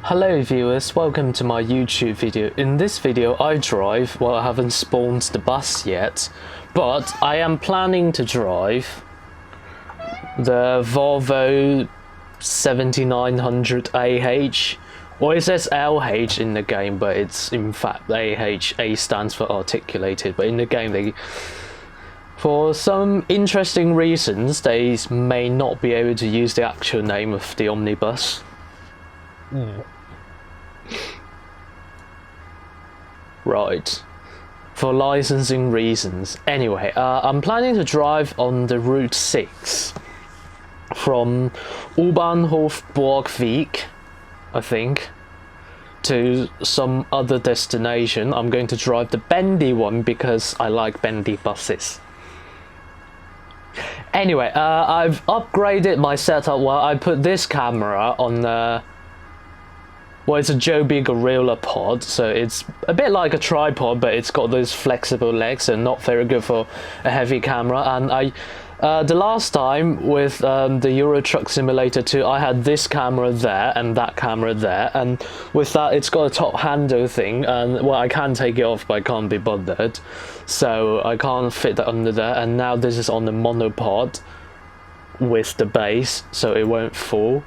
Hello viewers, welcome to my YouTube video. In this video I drive, well I haven't spawned the bus yet, but I am planning to drive the Volvo 7900 AH, or it says LH in the game, but it's in fact AH. A stands for articulated, but in the game they, for some interesting reasons, they may not be able to use the actual name of the omnibus. Right, for licensing reasons. Anyway, I'm planning to drive on the Route 6 from U-Bahnhof Borgweg, I think, to some other destination. I'm going to drive the bendy one because I like bendy buses. Anyway, I've upgraded my setup. Well, I put this camera on the, well, it's a Joby Gorilla Pod, so it's a bit like a tripod, but it's got those flexible legs and not very good for a heavy camera. And I, the last time with the Euro Truck Simulator 2, I had this camera there and that camera there, and with that it's got a top handle thing, and well, I can take it off but I can't be bothered, so I can't fit that under there. And now this is on the monopod with the base, so it won't fall.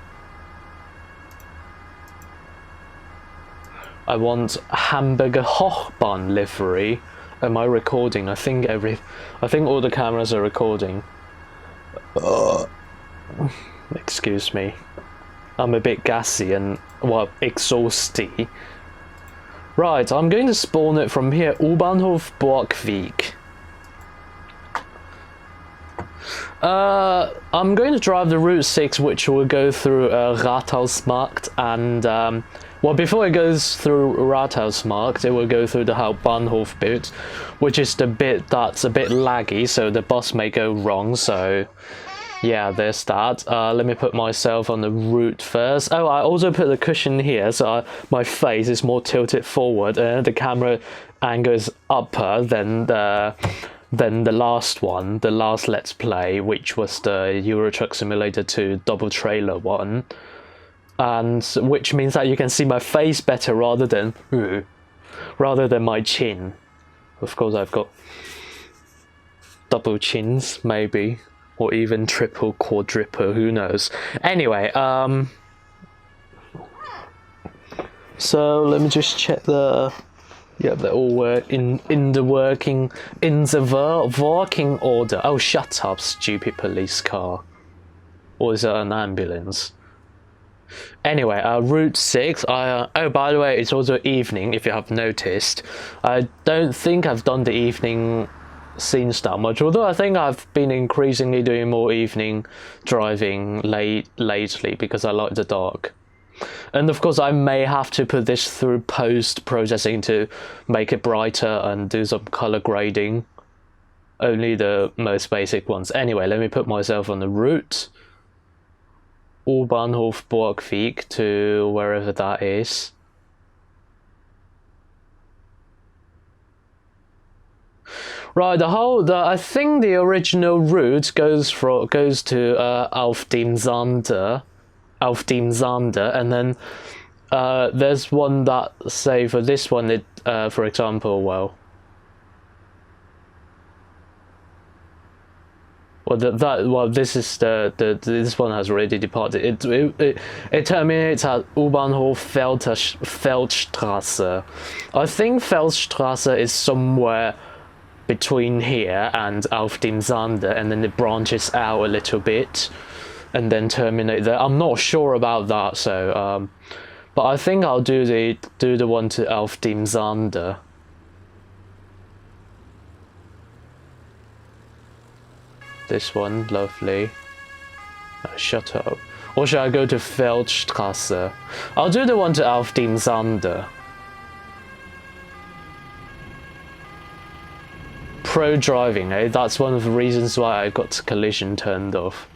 I want Hamburger Hochbahn livery. Am I recording? I think all the cameras are recording. Excuse me. I'm a bit gassy and, well, exhausty. Right, I'm going to spawn it from here. U-Bahnhof Borgweg. I'm going to drive the Route 6, which will go through Rathausmarkt and well, before it goes through Rathausmarkt, it will go through the Hauptbahnhof bit, which is the bit that's a bit laggy, so the bus may go wrong. So yeah, there's that. Let me put myself on the route first. Oh, I also put the cushion here, so my face is more tilted forward, and the camera angle is upper than the last one, the last Let's Play, which was the Euro Truck Simulator 2 double trailer one. And which means that you can see my face better rather than my chin. Of course, I've got double chins, maybe, or even triple, quadruple, who knows. Anyway, so let me just check the, yeah, they're all working in the working order. Oh, shut up, stupid police car. Or is it an ambulance? Anyway, Route 6, oh, by the way, it's also evening, if you have noticed. I don't think I've done the evening scenes that much, although I think I've been increasingly doing more evening driving lately, because I like the dark. And of course, I may have to put this through post-processing to make it brighter and do some color grading. Only the most basic ones. Anyway, let me put myself on the route. U-Bahnhof Borgweg to wherever that is. Right, I think the original route goes to Auf dem Sande, and then there's one that, say for this one, it for example, well, this is this one has already departed. It terminates at U-Bahnhof Feldstraße. I think Feldstraße is somewhere between here and Auf dem Sande, and then it branches out a little bit and then terminate there. I'm not sure about that, so but I think I'll do the one to Auf dem Sande. This one, lovely. Oh, shut up. Or should I go to Feldstraße? I'll do the one to Auf dem Sande. Pro driving, eh? That's one of the reasons why I got collision turned off.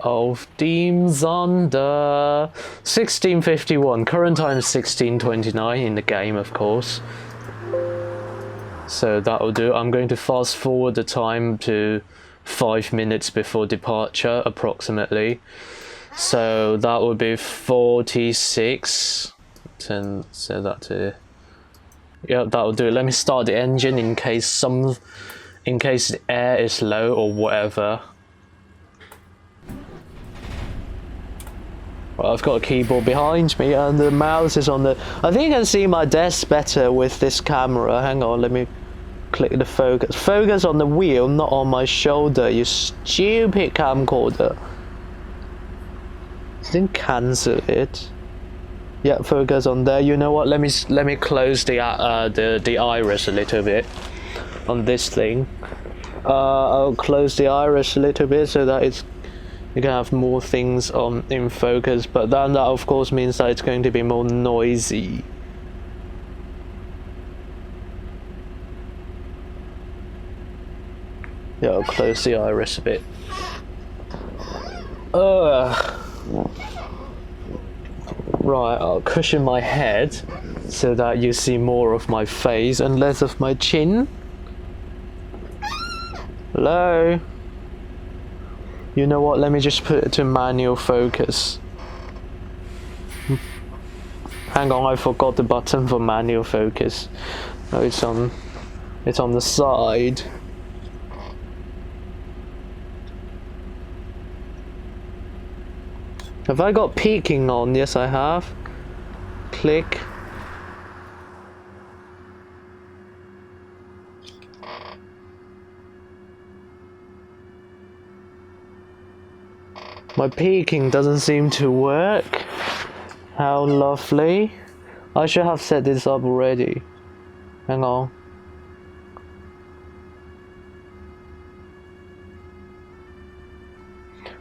Auf dem Sande. 16:51. Current time is 16:29 in the game, of course. So that'll do. I'm going to fast forward the time to 5 minutes before departure, approximately. So that would be 46. 10, set that to. Yeah, that'll do it. Let me start the engine in case the air is low or whatever. Well, I've got a keyboard behind me and the mouse is on the... I think I can see my desk better with this camera. Hang on, let me click the focus. Focus on the wheel, not on my shoulder, you stupid camcorder. Didn't cancel it. Yeah, focus on there. You know what? Let me close the iris a little bit on this thing. I'll close the iris a little bit so that you can have more things in focus. But then that of course means that it's going to be more noisy. Yeah, I'll close the iris a bit. Right, I'll cushion my head so that you see more of my face and less of my chin. Hello? You know what, let me just put it to manual focus. Hang on, I forgot the button for manual focus. Oh, it's on the side. Have I got peaking on? Yes, I have. Click. My peaking doesn't seem to work. How lovely. I should have set this up already. Hang on.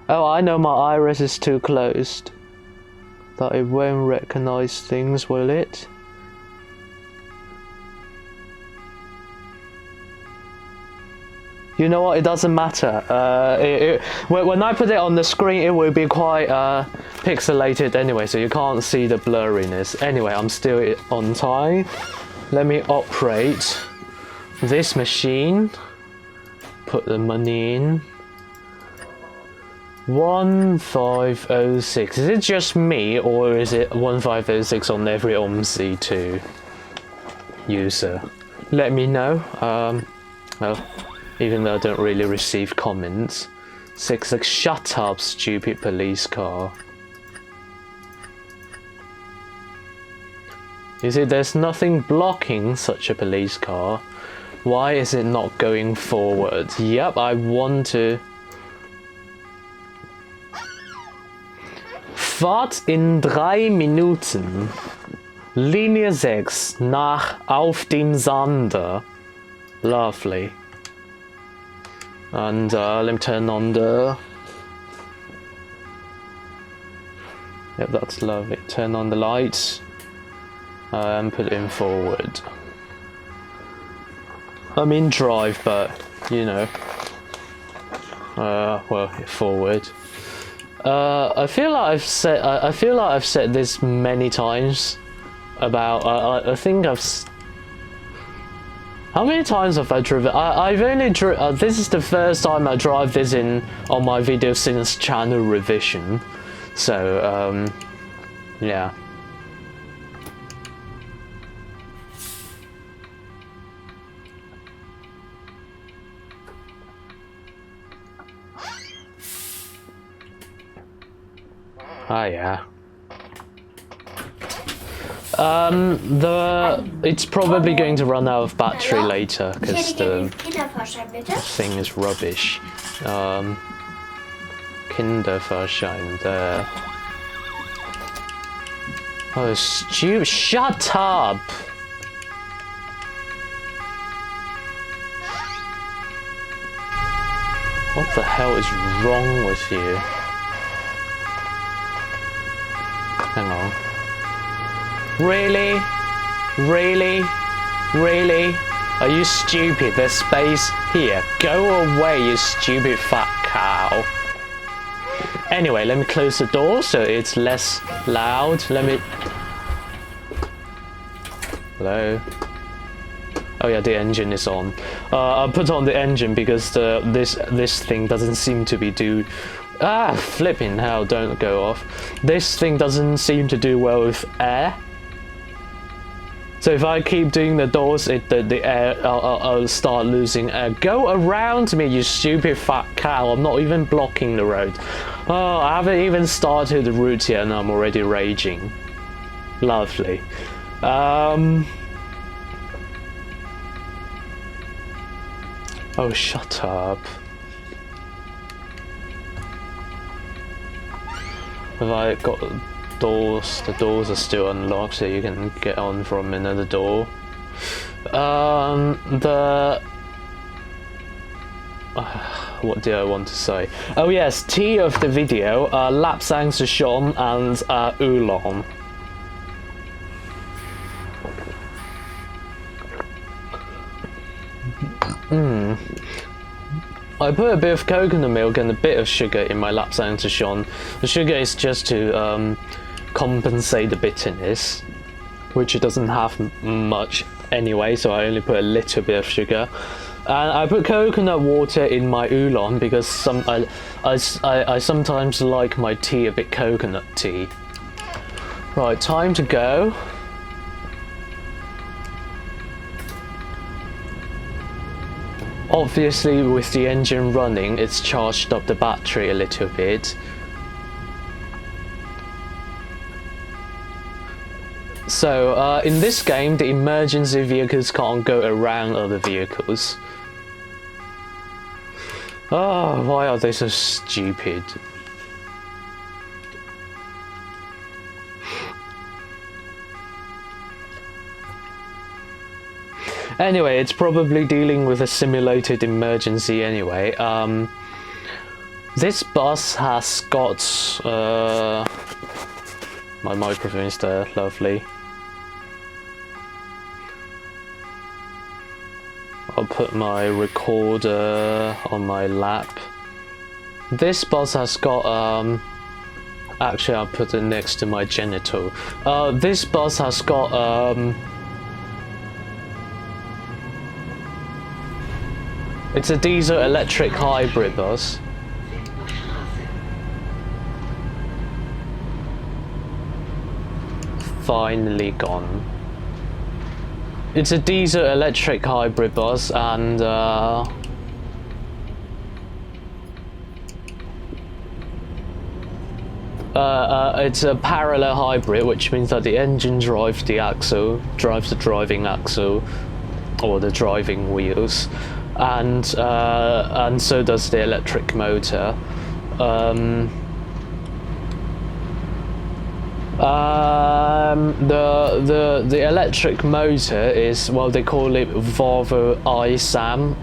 Oh, I know my iris is too closed. That it won't recognize things, will it? You know what, it doesn't matter. When I put it on the screen, it will be quite pixelated anyway, so you can't see the blurriness. Anyway, I'm still on time. Let me operate this machine. Put the money in. 1506. Is it just me, or is it 1506 on every OMSI too? User, let me know. Well, even though I don't really receive comments. 66. Shut up, stupid police car. You see, there's nothing blocking such a police car. Why is it not going forward? Yep, I want to. Fahrt in 3 Minuten. Linie 6 nach Auf dem Sande. Lovely. And let me turn on the... Yep, that's lovely. Turn on the lights. And put it in forward. I'm in drive, but, you know. Well, forward. I feel like I've said this many times about. I think I've. How many times have I driven? I've only this is the first time I drive this in on my video since channel revision, so yeah. Ah, yeah. It's probably going to run out of battery later because the thing is rubbish. Kinderfahrschein there. Oh, stupid! Shut up! What the hell is wrong with you? Hang on. Really? Really? Really? Are you stupid? There's space here. Go away, you stupid fat cow. Anyway, let me close the door so it's less loud. Let me... Hello? Oh yeah, the engine is on. I put on the engine because this thing doesn't seem to be do Ah, flipping hell, don't go off. This thing doesn't seem to do well with air. So if I keep doing the doors, the air, I'll start losing air. Go around me, you stupid fat cow. I'm not even blocking the road. Oh, I haven't even started the route yet and I'm already raging. Lovely. Oh, shut up. Have I got doors? The doors are still unlocked, so you can get on from another door. What do I want to say? Oh yes, tea of the video, Lapsang, souchong and oolong. I put a bit of coconut milk and a bit of sugar in my Lapsang souchong. The sugar is just to compensate the bitterness, which it doesn't have much anyway, so I only put a little bit of sugar. And I put coconut water in my oolong because I sometimes like my tea a bit coconut-y. Right, time to go. Obviously, with the engine running, it's charged up the battery a little bit. So, in this game, the emergency vehicles can't go around other vehicles. Oh, why are they so stupid? Anyway, it's probably dealing with a simulated emergency anyway. This bus has got... my microphone is there, lovely. I'll put my recorder on my lap. This bus has got... actually, I'll put it next to my genital. This bus has got... it's a diesel-electric hybrid bus. Finally gone. It's a diesel-electric hybrid bus, and it's a parallel hybrid, which means that the engine drives the axle, drives the driving axle, or the driving wheels. And so does the electric motor. The electric motor is, well, they call it Volvo ISAM,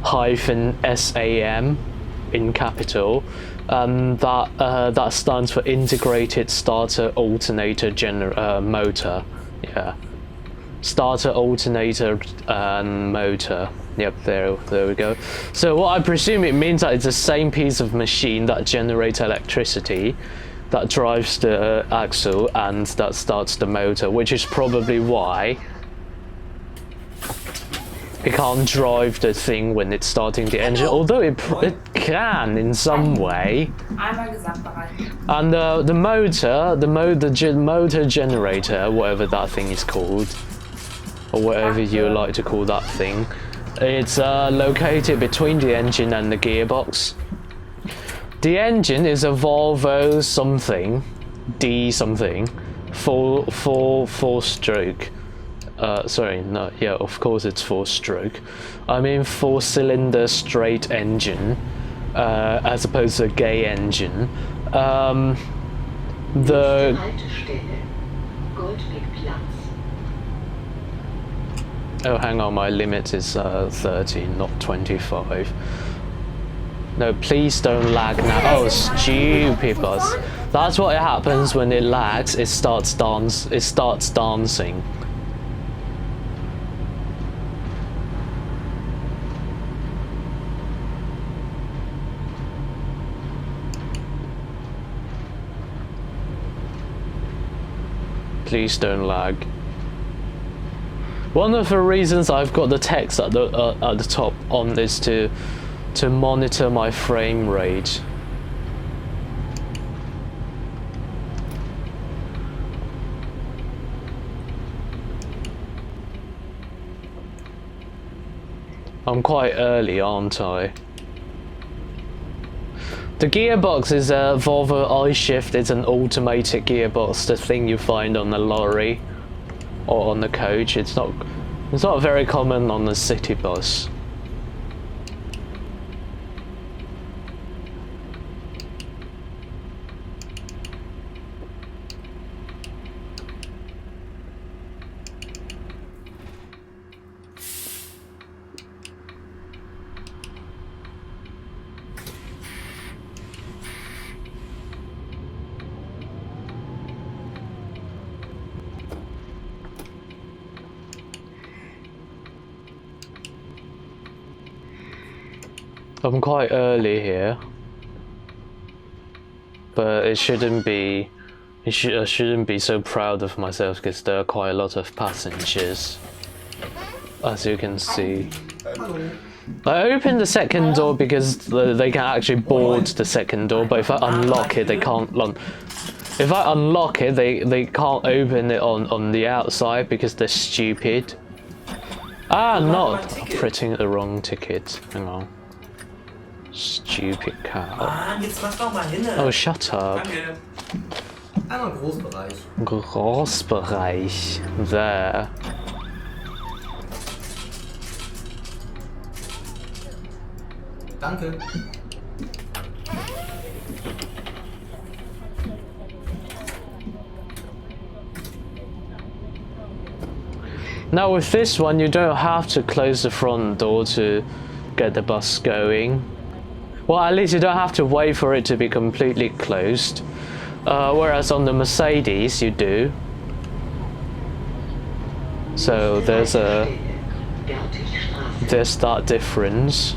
I-SAM in capital, and that stands for Integrated Starter Alternator Motor. Yeah. Starter, alternator, and motor. Yep, there we go. So what I presume it means that it's the same piece of machine that generates electricity, that drives the axle, and that starts the motor, which is probably why it can't drive the thing when it's starting the engine, although it can in some way. And the motor generator, whatever that thing is called, or whatever you like to call that thing, it's located between the engine and the gearbox. The engine is a Volvo something, D something, four-stroke. Sorry, no, yeah, of course it's four-stroke. I mean four-cylinder straight engine, as opposed to a gay engine. Oh, hang on, my limit is 30, not 25. No, please don't lag now. Oh, stupid bus. That's what happens when it lags. It starts dancing. Please don't lag. One of the reasons I've got the text at the top on is to to monitor my frame rate. I'm quite early, aren't I? The gearbox is a Volvo I-Shift. It's an automatic gearbox, the thing you find on the lorry or on the coach. It's not very common on the city bus. I'm quite early here, but it shouldn't be. I shouldn't be so proud of myself because there are quite a lot of passengers, as you can see. I opened the second door because they can actually board the second door, but if I unlock it, they can't. If I unlock it, they can't open it on the outside because they're stupid. Ah, not! I'm printing the wrong ticket. Hang on. Stupid cow. Oh, shut up. Einmal Großbereich. Großbereich. There. Danke. Now with this one, you don't have to close the front door to get the bus going. Well, at least you don't have to wait for it to be completely closed. Whereas on the Mercedes, you do. So there's that difference.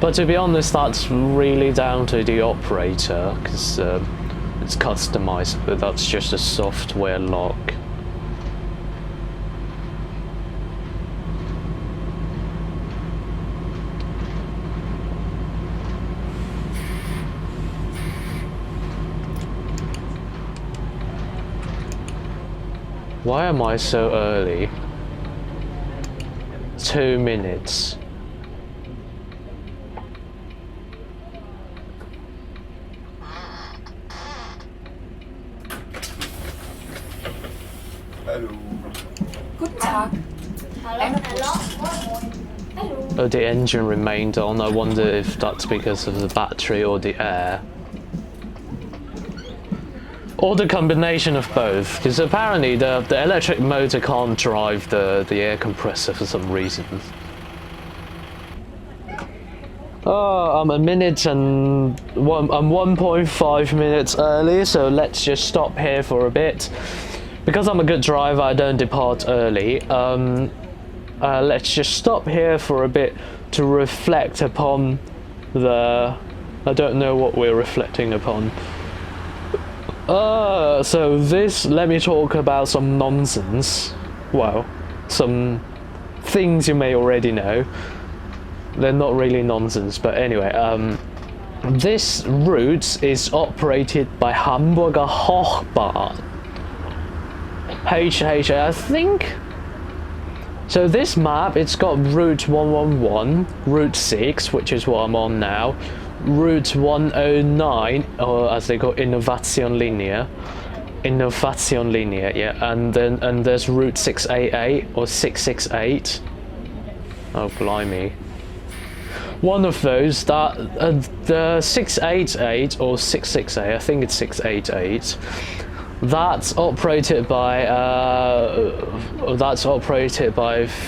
But to be honest, that's really down to the operator, because it's customized, but that's just a software lock. Why am I so early? 2 minutes. Hallo. Guten Tag. Oh, the engine remained on. I wonder if that's because of the battery or the air. Or the combination of both, because apparently the electric motor can't drive the air compressor for some reason. Oh, I'm 1.5 minutes early, so let's just stop here for a bit. Because I'm a good driver, I don't depart early. Let's just stop here for a bit to reflect upon the... I don't know what we're reflecting upon. So let me talk about some nonsense. Well, some things you may already know. They're not really nonsense, but anyway, this route is operated by Hamburger Hochbahn. I think. So this map, it's got Route 111, Route 6, which is what I'm on now, Route 109, or as they call Innovationslinie, yeah, and there's Route 688 or 668. Oh blimey! One of those, that the 688 or 668, I think it's 688. That's operated by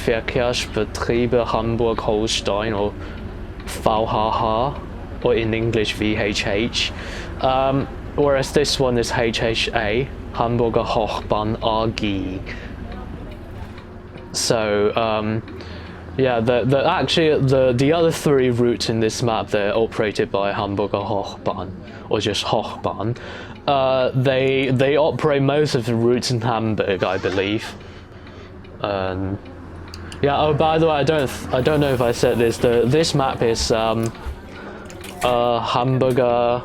Verkehrsbetriebe Hamburg Holstein, or VHH, or in English VHH. Whereas this one is HHA, Hamburger Hochbahn AG. So yeah, the other three routes in this map, they're operated by Hamburger Hochbahn, or just Hochbahn. They operate most of the routes in Hamburg, I believe. Yeah. Oh, by the way, I don't know if I said this. This map is Hamburger,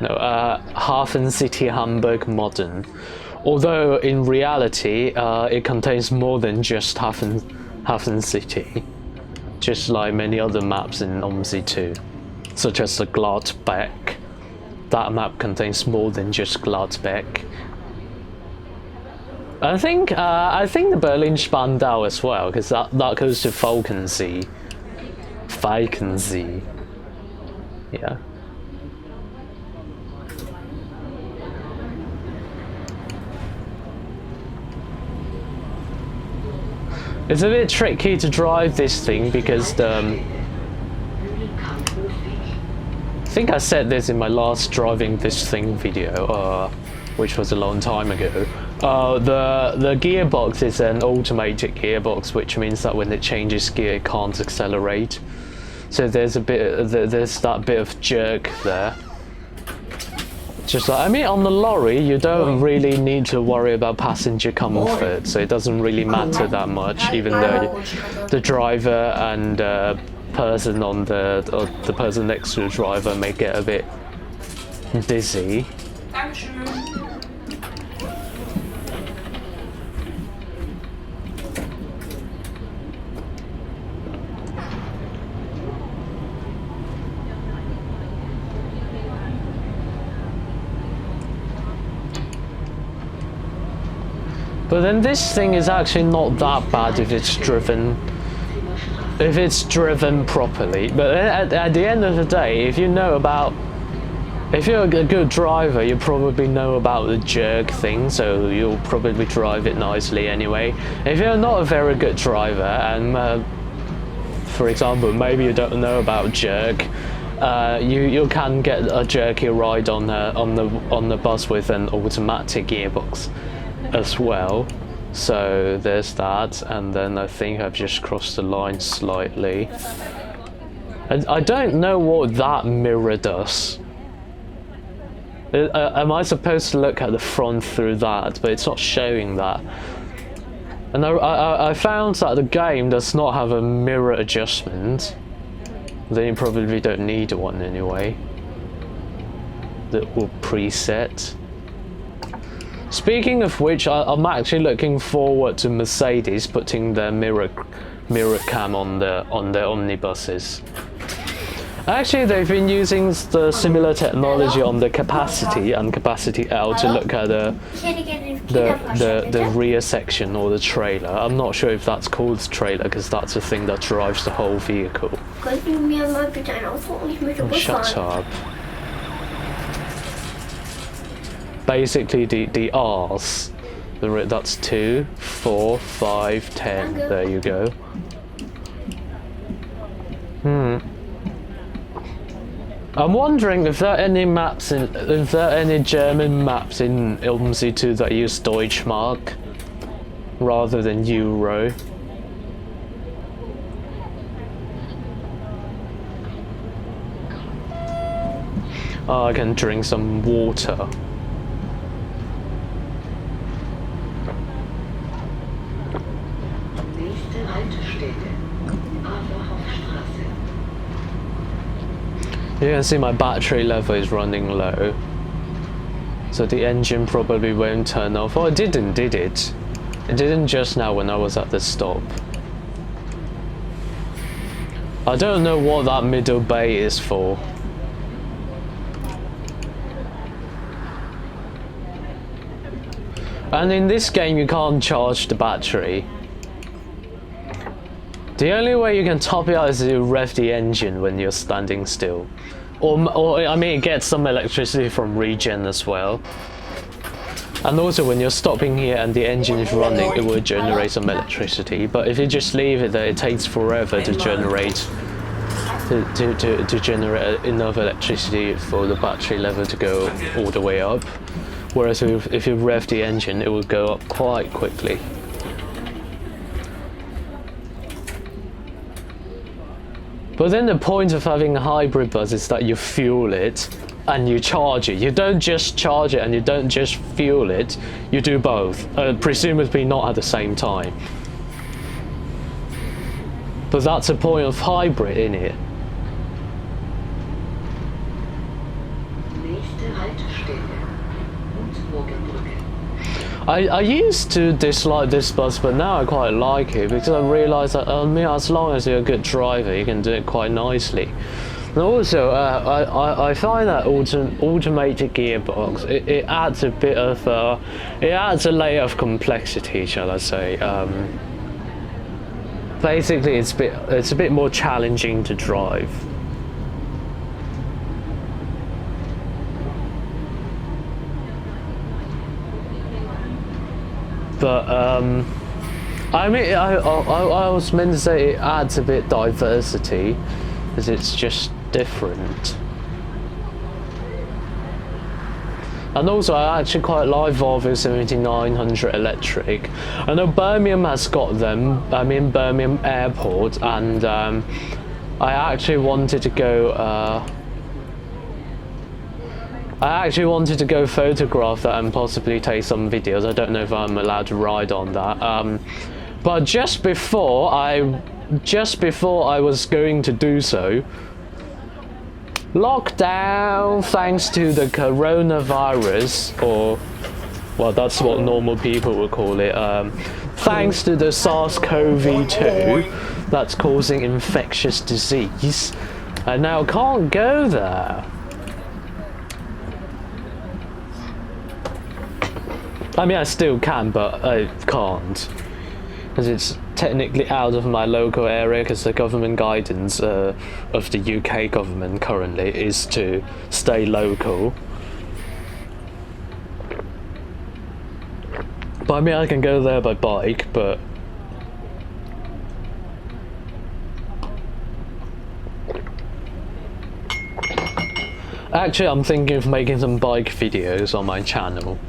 no, HafenCity Hamburg Modern. Although in reality, it contains more than just HafenCity, just like many other maps in OMSI too, such as the Gleisdreieck. That map contains more than just Gleisdreieck. I think the Berlin Spandau as well, because that goes to Falkensee. Yeah. It's a bit tricky to drive this thing because I think I said this in my last driving this thing video, which was a long time ago. The gearbox is an automatic gearbox, which means that when it changes gear, it can't accelerate. So there's that bit of jerk there. Just like, I mean, on the lorry, you don't really need to worry about passenger comfort, so it doesn't really matter that much, even though the driver and person on the person next to the driver may get a bit dizzy. But then this thing is actually not that bad if it's driven properly. But at the end of the day, if you're a good driver, you probably know about the jerk thing, so you'll probably drive it nicely anyway. If you're not a very good driver, and for example, maybe you don't know about jerk, you can get a jerky ride on the bus with an automatic gearbox as well. So there's that, and then I think I've just crossed the line slightly. I don't know what that mirror does. Am I supposed to look at the front through that? But it's not showing that. And I found that the game does not have a mirror adjustment. Then you probably don't need one anyway. That will preset. Speaking of which, I'm actually looking forward to Mercedes putting their mirror cam on their omnibuses. Actually, they've been using the similar technology on the Capacity and Capacity L to look at the rear section or the trailer. I'm not sure if that's called trailer because that's the thing that drives the whole vehicle. Oh, shut up. Basically, the R's. That's 2, 4, 5, 10. There you go. I'm wondering if there are any German maps in OMSI 2 that use Deutschmark rather than Euro. Oh, I can drink some water. You can see my battery level is running low, so the engine probably won't turn off. Oh, it didn't, did it? It didn't just now when I was at the stop. I don't know what that middle bay is for. And in this game you can't charge the battery. The only way you can top it out is to rev the engine when you're standing still. Or I mean, it gets some electricity from regen as well. And also when you're stopping here and the engine is running, it will generate some electricity. But if you just leave it there, it takes forever to generate to generate enough electricity for the battery level to go all the way up. Whereas if you rev the engine, it will go up quite quickly. But then the point of having a hybrid bus is that you fuel it and you charge it. You don't just charge it and you don't just fuel it, you do both. Presumably not at the same time. But that's the point of hybrid, in it. I used to dislike this bus, but now I quite like it because I realise that as long as you're a good driver, you can do it quite nicely. And also, I find that automated gearbox it adds a bit of it adds a layer of complexity, shall I say? Basically, it's a bit more challenging to drive. But I mean, I was meant to say it adds a bit diversity, because it's just different. And also, I actually quite like Volvo 7900 electric. I know Birmingham has got them. I'm in Birmingham Airport, and I actually wanted to go. I actually wanted to go photograph that and possibly take some videos. I don't know if I'm allowed to ride on that. But just before I was going to do so, lockdown, thanks to the coronavirus, or well, that's what normal people would call it. Thanks to the SARS-CoV-2 that's causing infectious disease, I now can't go there. I mean, I still can, but I can't, because it's technically out of my local area, because the government guidance of the UK government currently is to stay local. But I mean, I can go there by bike, but actually I'm thinking of making some bike videos on my channel.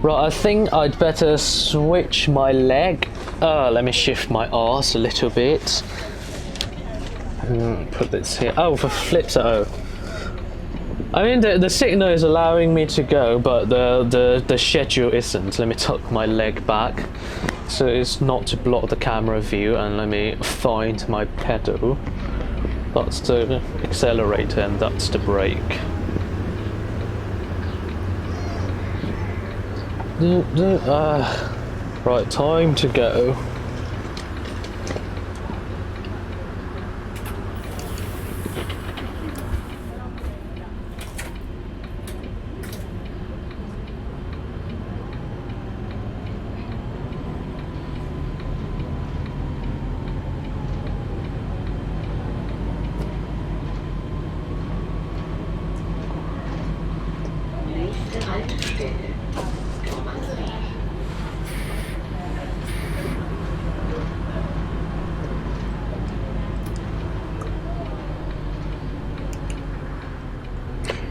Right, I think I'd better switch my leg. Let me shift my arse a little bit. Put this here. Oh, for flips. Oh, I mean the signal is allowing me to go, but the schedule isn't. Let me tuck my leg back so it's not to block the camera view, and let me find my pedal. That's the accelerator and that's the brake. Right, time to go.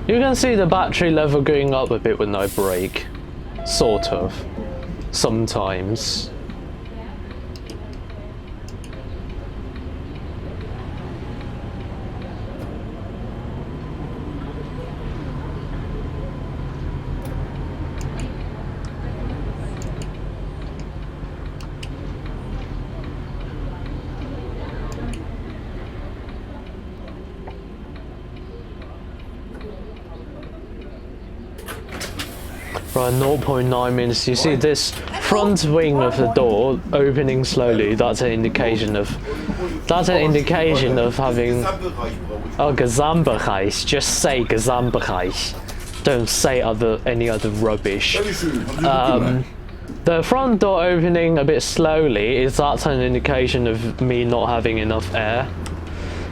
You can see the battery level going up a bit with no brake, sort of, sometimes. Right, 0.9 minutes. You see this front wing of the door opening slowly. That's an indication of having. Oh, Gesamtbereich. Just say Gesamtbereich. Don't say any other rubbish. The front door opening a bit slowly that's an indication of me not having enough air.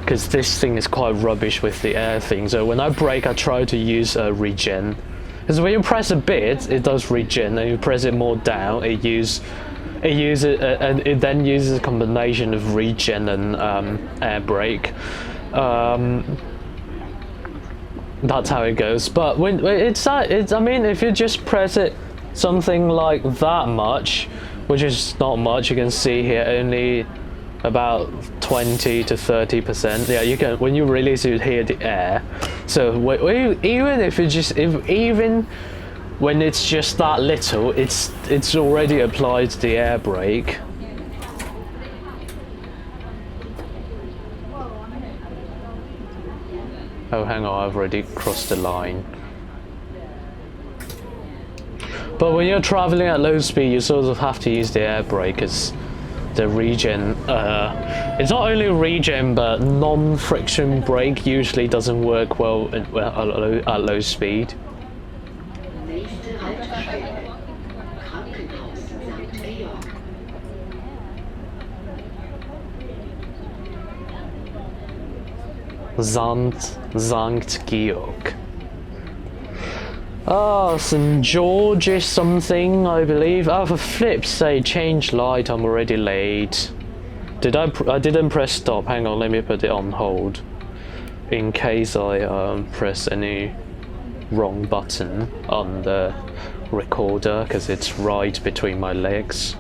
Because this thing is quite rubbish with the air thing. So when I brake, I try to use regen. Because when you press a bit, it does regen, and you press it more down, it then uses a combination of regen and air brake. That's how it goes. But when I mean, if you just press it something like that much, which is not much, you can see here only about 20 to 30%. Yeah, you can, when you release it, you hear the air. So even when it's just that little, it's already applied the air brake. Oh, hang on, I've already crossed the line. But when you're traveling at low speed, you sort of have to use the air brake because the regen, it's not only regen, but non-friction brake usually doesn't work well at low speed. Sankt Georg. Oh, St. George is something, I believe. Oh, for flip's sake, change light, I'm already late. I didn't press stop. Hang on, let me put it on hold. In case I press any wrong button on the recorder, because it's right between my legs.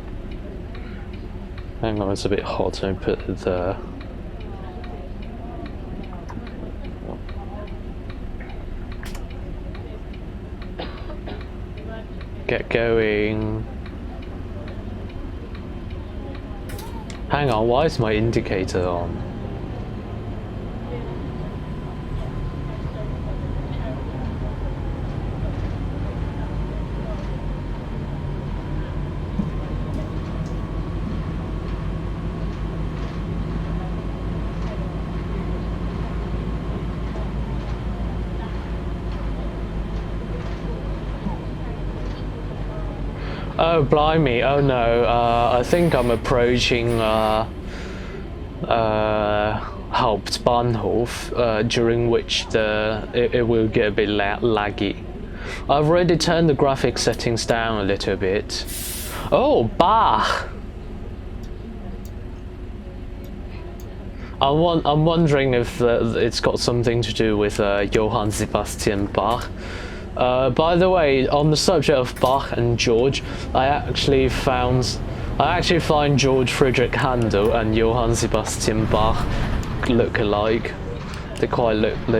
Hang on, it's a bit hot. I put the... Get going. Hang on, why is my indicator on? Oh, blimey, oh no, I think I'm approaching Hauptbahnhof, during which it will get a bit laggy. I've already turned the graphic settings down a little bit. Oh, Bach! I'm wondering if it's got something to do with Johann Sebastian Bach. By the way, on the subject of Bach and George, I actually find George Friedrich Handel and Johann Sebastian Bach look alike. They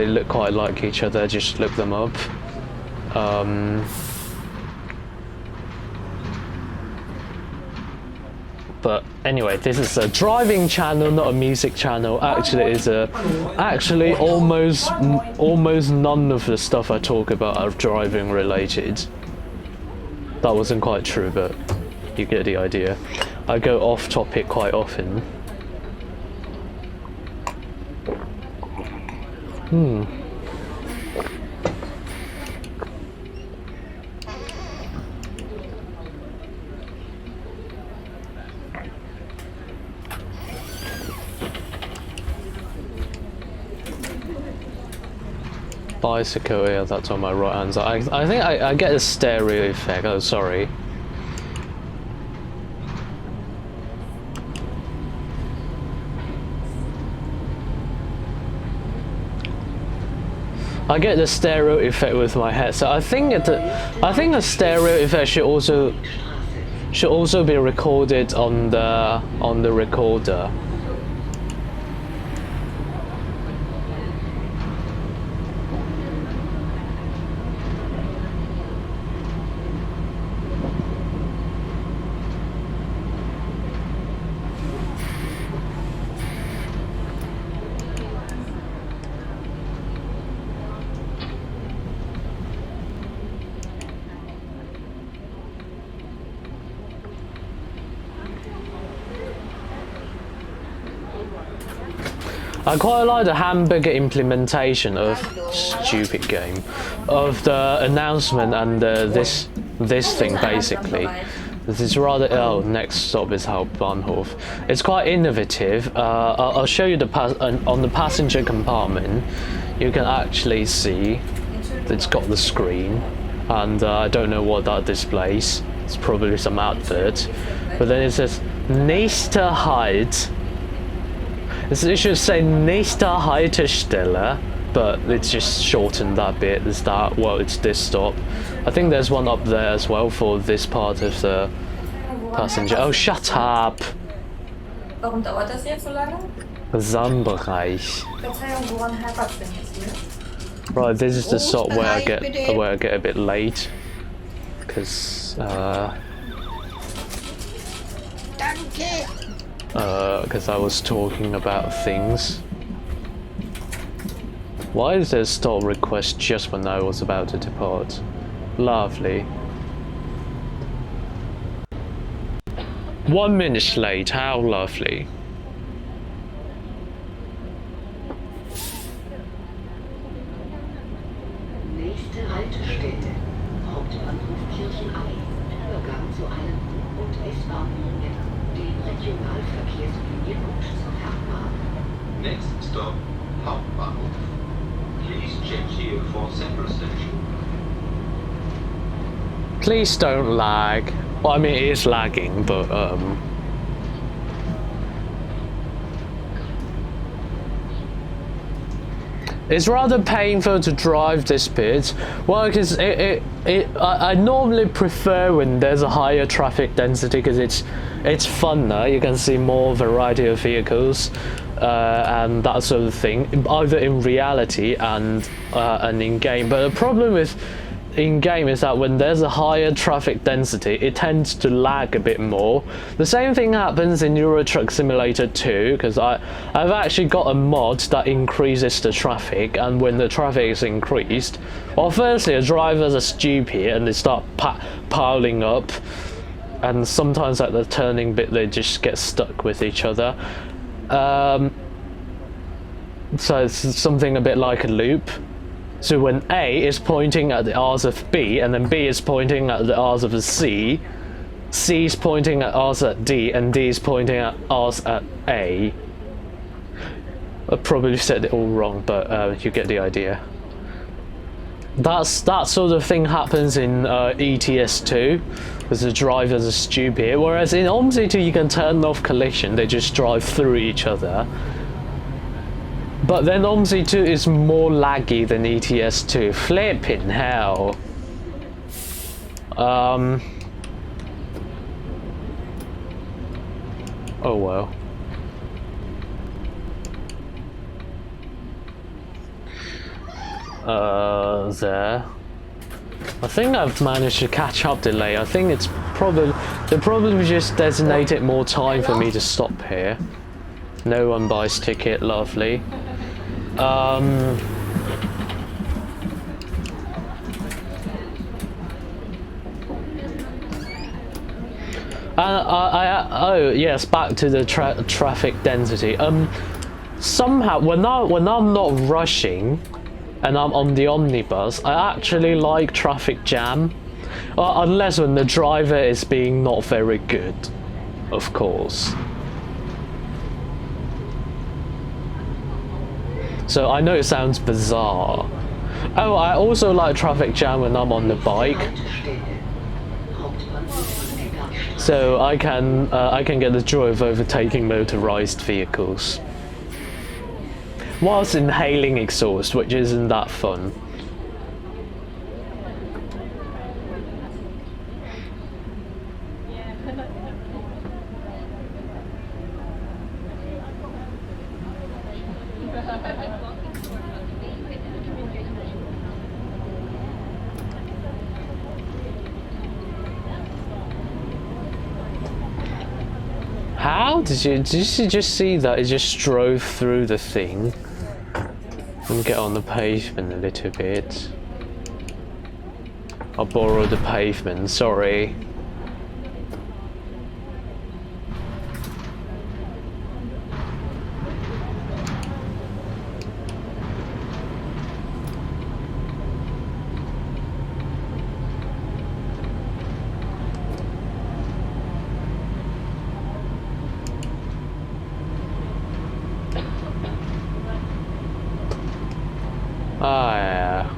look quite like each other. Just look them up. But anyway, this is a driving channel, not a music channel. Actually, almost none of the stuff I talk about are driving related. That wasn't quite true, but you get the idea. I go off topic quite often. Bicycle, yeah, that's on my right hand side. I think I get a stereo effect. Oh, sorry. I get the stereo effect with my head, so I think the stereo effect should also be recorded on the recorder. I quite like the Hamburger implementation of stupid game, of the announcement and this thing basically. This is rather next stop is Hauptbahnhof. It's quite innovative. I'll show you on the passenger compartment. You can actually see it's got the screen, and I don't know what that displays. It's probably some advert, but then it says Nächste Halt. It should say Nächste Haltestelle, but it's just shortened that bit. It's that, well, it's this stop. I think there's one up there as well for this part of the passenger. Oh, shut up! Warum dauert das jetzt so lange? Sambereich. Verzeihung, woran hapert denn jetzt hier? Right, this is the stop where I get a bit late, because I was talking about things. Why is there a stop request just when I was about to depart? Lovely. 1 minute late, how lovely. Nächste Haltestelle, Hauptbahnhof Kirchenallee, Übergang zu allen U- und S-Bahnlinien, dem Regionalverkehrslinie und zur Fernbahn. Next stop, Hauptbahnhof. Please change here for Central Station. Please don't lag. Well, I mean, it is lagging, but it's rather painful to drive this bit. Well, because I normally prefer when there's a higher traffic density because it's funner. You can see more variety of vehicles and that sort of thing, either in reality and in game. But the problem with in game is that when there's a higher traffic density, it tends to lag a bit more. The same thing happens in Euro Truck Simulator 2, because I've actually got a mod that increases the traffic, and when the traffic is increased, well, firstly the drivers are stupid and they start piling up, and sometimes at the turning bit they just get stuck with each other. So it's something a bit like a loop. So when A is pointing at the R's of B, and then B is pointing at the R's of C, C is pointing at R's at D, and D is pointing at R's at A. I probably said it all wrong, but you get the idea. That sort of thing happens in ETS2, because the drivers are stupid, whereas in OMSI 2 you can turn off collision, they just drive through each other. But then OMSI 2 is more laggy than ETS2. Flipping hell. Oh well. There. I think I've managed to catch up delay. I think it's probably they probably just designated more time for me to stop here. No one buys ticket, lovely. Oh yes, back to the traffic density. Somehow when I'm not rushing and I'm on the omnibus, I actually like traffic jam, unless when the driver is being not very good, of course. So I know it sounds bizarre. Oh, I also like traffic jam when I'm on the bike. So I can get the joy of overtaking motorized vehicles whilst inhaling exhaust, which isn't that fun. How did you just see that? It just drove through the thing and get on the pavement a little bit. I'll borrow the pavement, sorry. Ah, yeah.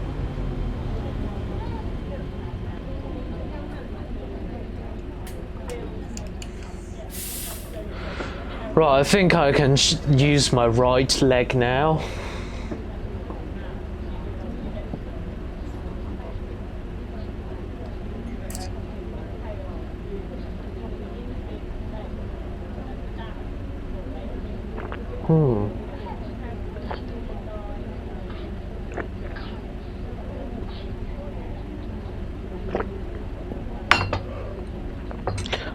Right, I think I can use my right leg now.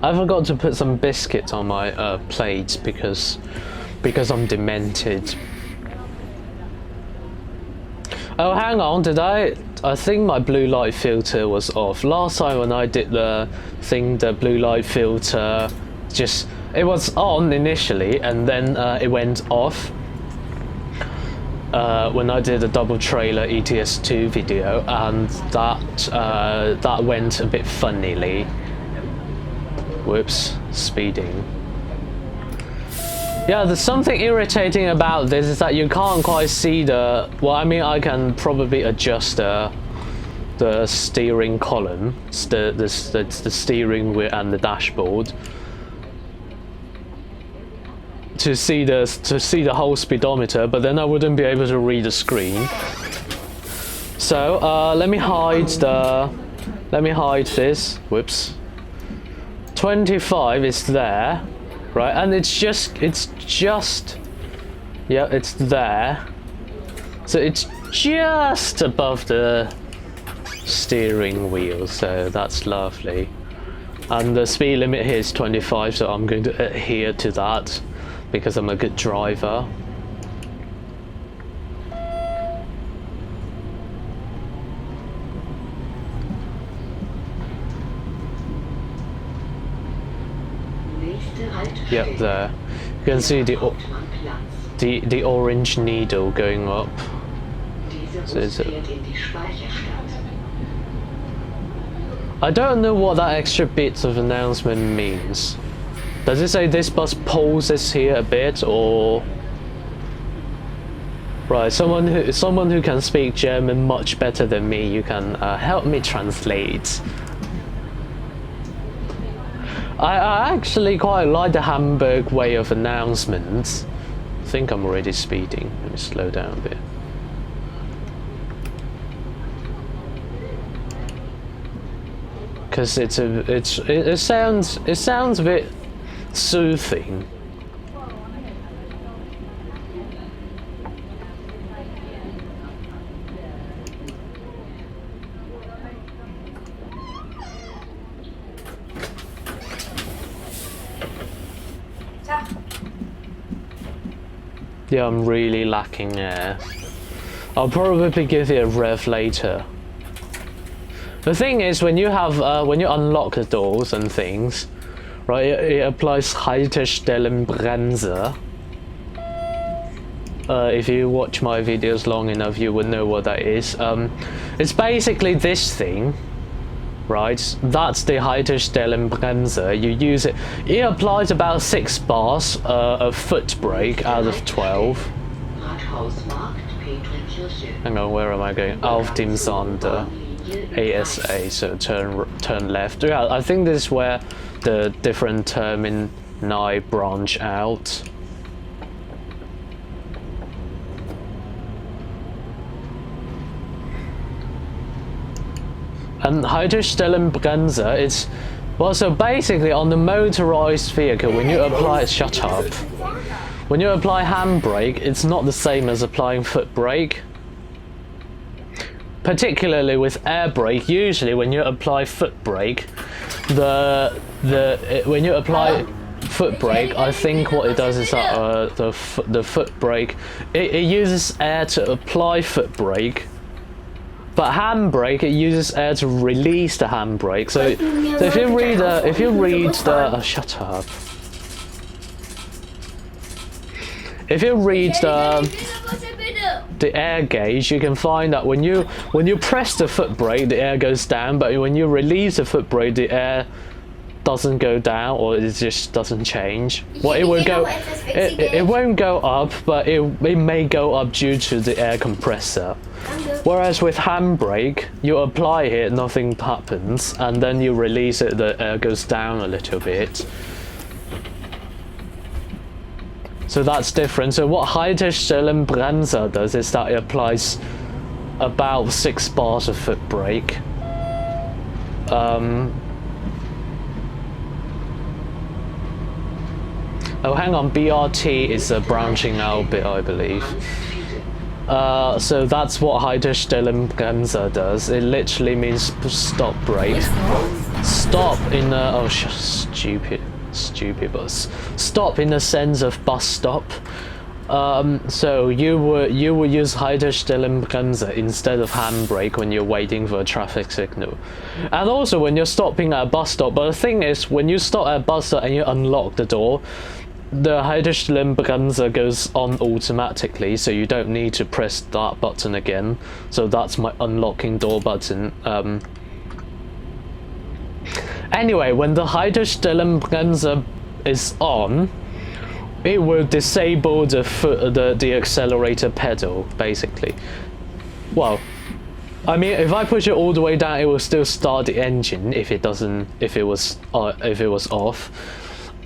I forgot to put some biscuits on my plates because I'm demented. Oh, hang on, I think my blue light filter was off. Last time when I did the thing, the blue light filter it was on initially and then it went off when I did a double trailer ETS2 video, and that went a bit funnily. Whoops, speeding. Yeah, there's something irritating about this is that you can't quite see well, I mean, I can probably adjust the steering column, the steering wheel and the dashboard to see the whole speedometer, but then I wouldn't be able to read the screen. So let me hide this. Whoops. 25 is there. Right, and it's just yeah, it's there, so it's just above the steering wheel, so that's lovely. And the speed limit here is 25, so I'm going to adhere to that because I'm a good driver. Yep, there. You can see the orange needle going up. So I don't know what that extra bit of announcement means. Does it say this bus pauses here a bit, or? Right, someone who can speak German much better than me, you can help me translate. I actually quite like the Hamburg way of announcements. I think I'm already speeding. Let me slow down a bit. Because it sounds a bit soothing. Yeah, I'm really lacking air. I'll probably give it a rev later. The thing is, when you unlock the doors and things, right, it applies Haltestellenbremse. If you watch my videos long enough, you would know what that is. It's basically this thing, right? That's the Haltestellenbremse. You use it. It applies about 6 bars of foot brake out of 12. Hang on, where am I going? Auf dem Sande. ASA, so turn left. Yeah, I think this is where the different termini branch out. And Haltestellenbremse is, well, so basically on the motorized vehicle, when you apply, shut up. When you apply handbrake, it's not the same as applying foot brake. Particularly with air brake, usually when you apply foot brake, when you apply foot brake, I think what it does is that the foot brake, it uses air to apply foot brake, but handbrake, it uses air to release the handbrake. So if you read the shut up. If you read the air gauge, you can find that when you press the foot brake, the air goes down, but when you release the foot brake, the air doesn't go down, or it just doesn't change. Well, it will go. It won't go up, but it may go up due to the air compressor. Whereas with handbrake, you apply it, nothing happens, and then you release it, the air goes down a little bit. So that's different. So what Haltestellenbremse does is that it applies about 6 bars of foot brake. Oh, hang on, BRT is a branching out bit, I believe. So that's what Haltestellenbremse does. It literally means stop brake. Stop in the... oh, stupid bus. Stop in the sense of bus stop. So you would use Haltestellenbremse instead of handbrake when you're waiting for a traffic signal, and also when you're stopping at a bus stop. But the thing is, when you stop at a bus stop and you unlock the door, the Haltestellenbremse goes on automatically, so you don't need to press that button again. So that's my unlocking door button. Anyway, when the Haltestellenbremse is on, it will disable the accelerator pedal, basically. Well, I mean, if I push it all the way down, it will still start the engine if it was off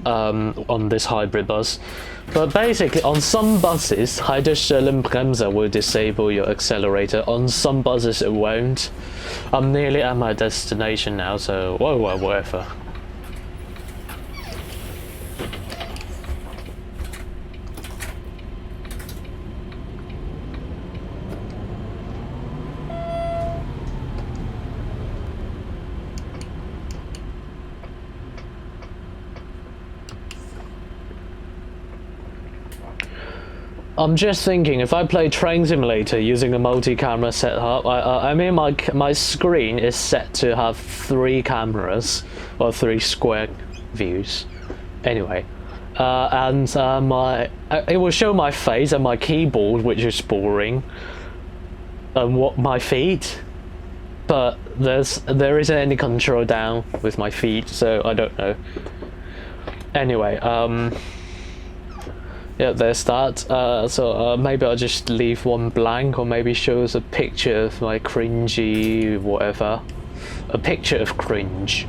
on this hybrid bus. But basically, on some buses, Haltestellenbremse will disable your accelerator. On some buses, it won't. I'm nearly at my destination now, so whatever. I'm just thinking, if I play Train Simulator using a multi-camera setup, I mean my screen is set to have 3 cameras, or 3 square views. Anyway, and it will show my face and my keyboard, which is boring, and what my feet, but there isn't any control down with my feet, so I don't know. Anyway, yeah, there's that. So maybe I'll just leave one blank, or maybe show us a picture of my cringy whatever. A picture of cringe.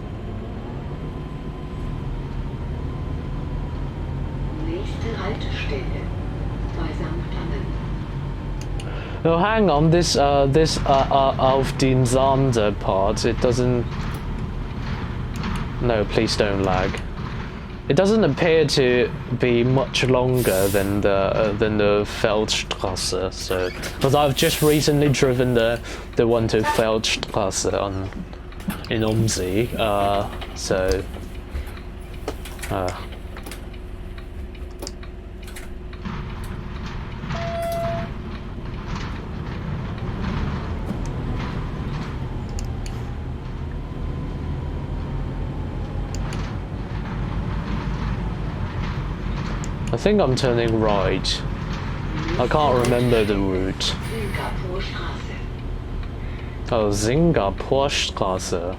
Nächste Haltestelle bei St. Anne. Oh, hang on. This Auf dem Sande part. It doesn't. No, please don't lag. It doesn't appear to be much longer than the Feldstrasse, so because I've just recently driven the one to Feldstrasse in OMSI, so I think I'm turning right. I can't remember the route. Oh, Singapurstrasse.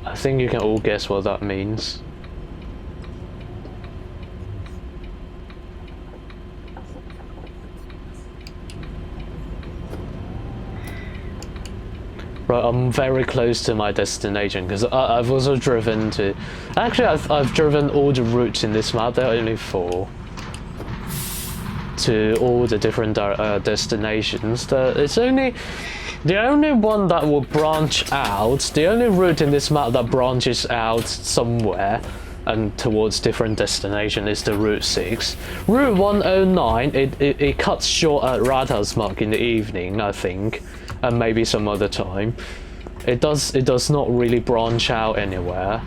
I think you can all guess what that means. Right, I'm very close to my destination because I've also driven to. Actually, I've driven all the routes in this map. There are only 4 to all the different destinations. It's only the only one that will branch out. The only route in this map that branches out somewhere and towards different destination is the Route 6. Route 109. It cuts short at Rathausmarkt in the evening, I think. And maybe some other time. It does not really branch out anywhere.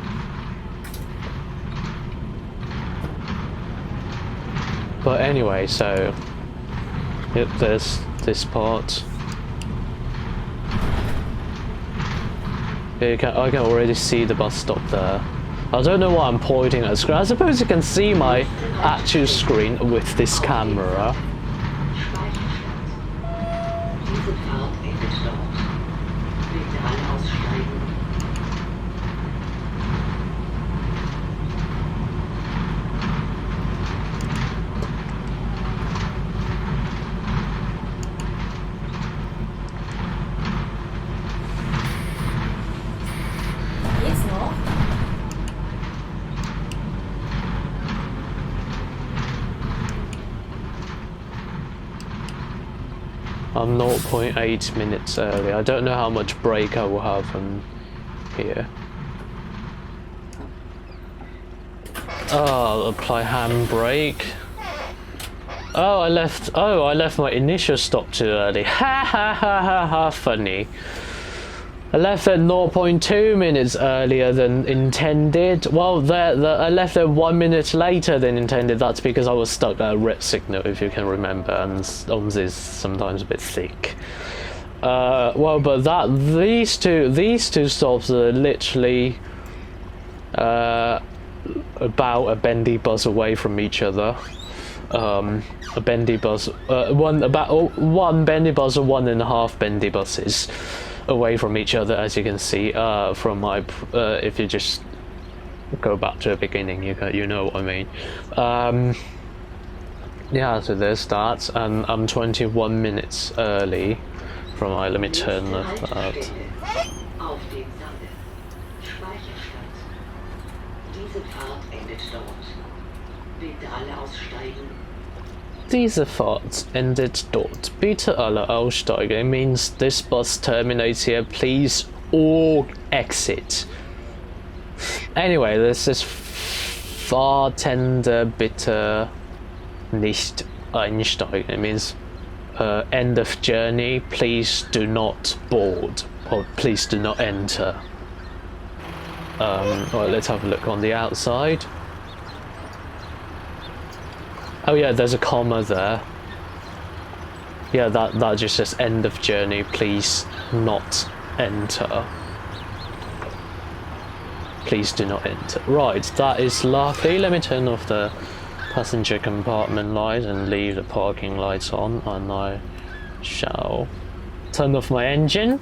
But anyway, so yep, there's this part. I can already see the bus stop there. I don't know why I'm pointing at the screen. I suppose you can see my actual screen with this camera. Geht's noch? I'm 0.8 minutes early. I don't know how much break I will have from here. Oh, I'll apply handbrake. Oh, I left my initial stop too early. Ha ha ha ha ha, funny. I left there 0.2 minutes earlier than intended. Well, I left there 1 minute later than intended. That's because I was stuck at a red signal, if you can remember, and OMSI is sometimes a bit thick. Well, but these two stops are literally about a bendy bus away from each other. A bendy bus, one bendy bus or 1.5 bendy buses away from each other, as you can see from my if you just go back to the beginning, you know what I mean. Yeah, so there's that, and I'm 21 minutes early from my, let me turn that Auf dem Sande. Speicherstadt. Diese Fahrt endet dort. Bitte alle aussteigen. Diese Fahrt endet dort. Bitte alle aussteigen. It means this bus terminates here. Please all exit. Anyway, this is Fahrtender bitte nicht einsteigen. It means end of journey. Please do not board. Or please do not enter. Well, let's have a look on the outside. Oh yeah, there's a comma there. Yeah, that just says end of journey, please not enter. Please do not enter. Right, that is lovely. Let me turn off the passenger compartment light and leave the parking lights on, and I shall turn off my engine.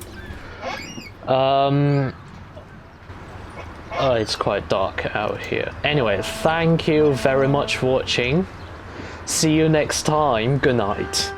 Oh, it's quite dark out here. Anyway, thank you very much for watching. See you next time. Good night.